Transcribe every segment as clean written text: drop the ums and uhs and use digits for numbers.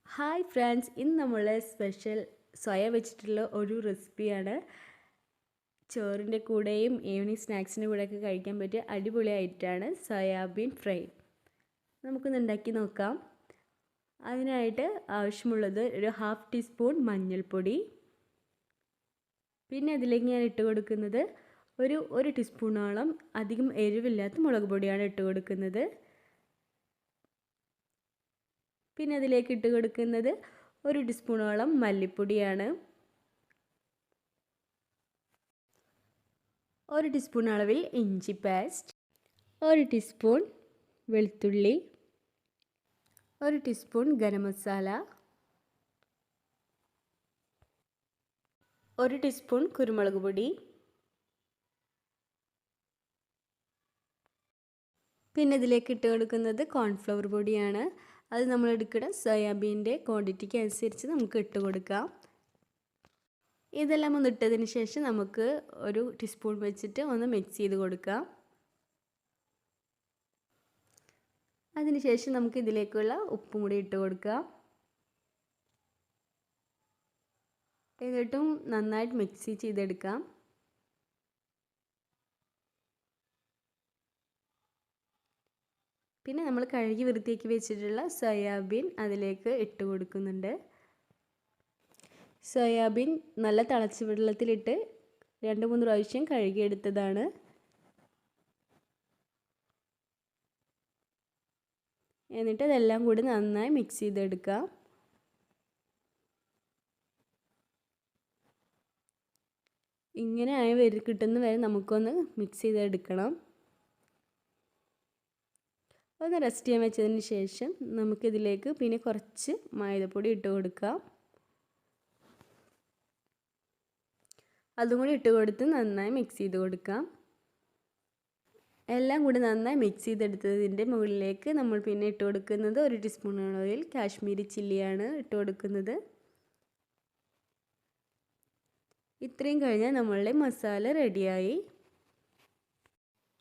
Hi friends, ഇന്ന് നമ്മൾ special soya വെച്ചിട്ടുള്ള ഒരു റെസിപ്പിയാണ്. ചോറിൻ്റെ കൂടെയും ഈവനിങ് സ്നാക്സിൻ്റെ കൂടെയൊക്കെ കഴിക്കാൻ പറ്റിയ അടിപൊളിയായിട്ടാണ് സോയാബീൻ ഫ്രൈ. നമുക്കൊന്ന് ഉണ്ടാക്കി നോക്കാം. അതിനായിട്ട് ആവശ്യമുള്ളത് ഒരു 1/2 ടീസ്പൂൺ മഞ്ഞൾപ്പൊടി, പിന്നെ അതിലേക്ക് ഞാൻ ഇട്ട് കൊടുക്കുന്നത് ഒരു ടീസ്പൂണോളം അധികം എരിവില്ലാത്ത മുളക് പൊടിയാണ് ഇട്ട് കൊടുക്കുന്നത്. പിന്നെ അതിലേക്ക് ഇട്ട് കൊടുക്കുന്നത് 1 ടീസ്പൂണോളം മല്ലിപ്പൊടിയാണ്. 1 ടീസ്പൂൺ അളവിൽ ഇഞ്ചി പേസ്റ്റ്, 1 ടീസ്പൂൺ വെളുത്തുള്ളി, 1 ടീസ്പൂൺ ഗരം മസാല, 1 ടീസ്പൂൺ കുരുമുളക് പൊടി, പിന്നെ ഇതിലേക്ക് ഇട്ട് കൊടുക്കുന്നത് കോൺഫ്ലവർ പൊടിയാണ്. അത് നമ്മൾ എടുക്കുന്ന സോയാബീൻ്റെ ക്വാണ്ടിറ്റിക്ക് അനുസരിച്ച് നമുക്ക് ഇട്ട് കൊടുക്കാം. ഇതെല്ലാം ഒന്ന് ഇട്ടതിന് ശേഷം നമുക്ക് 1 ടീസ്പൂൺ വെച്ചിട്ട് ഒന്ന് മിക്സ് ചെയ്ത് കൊടുക്കാം. അതിനുശേഷം നമുക്ക് ഇതിലേക്കുള്ള ഉപ്പും കൂടി ഇട്ട് കൊടുക്കാം. എന്നിട്ടും നന്നായിട്ട് മിക്സ് ചെയ്തെടുക്കാം. പിന്നെ നമ്മൾ കഴുകി വൃത്തിയാക്കി വെച്ചിട്ടുള്ള സോയാബീൻ അതിലേക്ക് ഇട്ട് കൊടുക്കുന്നുണ്ട്. സോയാബീൻ നല്ല തിളച്ച വെള്ളത്തിലിട്ട് 2-3 പ്രാവശ്യം കഴുകിയെടുത്തതാണ്. എന്നിട്ട് അതെല്ലാം കൂടി നന്നായി മിക്സ് ചെയ്തെടുക്കാം. ഇങ്ങനെ ആയി കിട്ടുന്ന വരെ നമുക്കൊന്ന് മിക്സ് ചെയ്തെടുക്കണം. ഒന്ന് റെസ്റ്റ് ചെയ്യാൻ വെച്ചതിന് ശേഷം നമുക്കിതിലേക്ക് പിന്നെ കുറച്ച് മൈദപ്പൊടി ഇട്ട് കൊടുക്കാം. അതും കൂടി ഇട്ട് കൊടുത്ത് നന്നായി മിക്സ് ചെയ്ത് കൊടുക്കാം. എല്ലാം കൂടി നന്നായി മിക്സ് ചെയ്തെടുത്തതിൻ്റെ മുകളിലേക്ക് നമ്മൾ പിന്നെ ഇട്ട് കൊടുക്കുന്നത് 1 ടീസ്പൂൺ അളവിൽ കാശ്മീരി ചില്ലിയാണ് ഇട്ട് കൊടുക്കുന്നത്. ഇത്രയും കഴിഞ്ഞാൽ നമ്മളുടെ മസാല റെഡിയായി.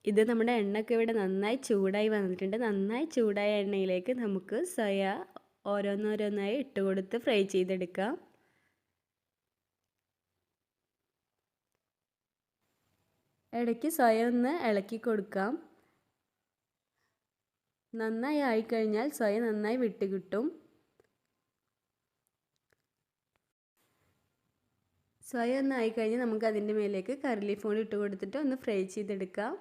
ഇത് നമ്മുടെ എണ്ണയൊക്കെ ഇവിടെ നന്നായി ചൂടായി വന്നിട്ടുണ്ട്. നന്നായി ചൂടായ എണ്ണയിലേക്ക് നമുക്ക് സോയ ഓരോന്നോരോന്നായി ഇട്ട് കൊടുത്ത് ഫ്രൈ ചെയ്തെടുക്കാം. ഇടയ്ക്ക് സോയ ഒന്ന് ഇളക്കി കൊടുക്കാം. നന്നായി ആയിക്കഴിഞ്ഞാൽ സോയ നന്നായി വിട്ട് കിട്ടും. സോയ ഒന്ന് ആയിക്കഴിഞ്ഞാൽ നമുക്ക് അതിൻ്റെ മേലേക്ക് കറി ലീഫ് കൂടി ഇട്ട് കൊടുത്തിട്ട് ഒന്ന് ഫ്രൈ ചെയ്തെടുക്കാം.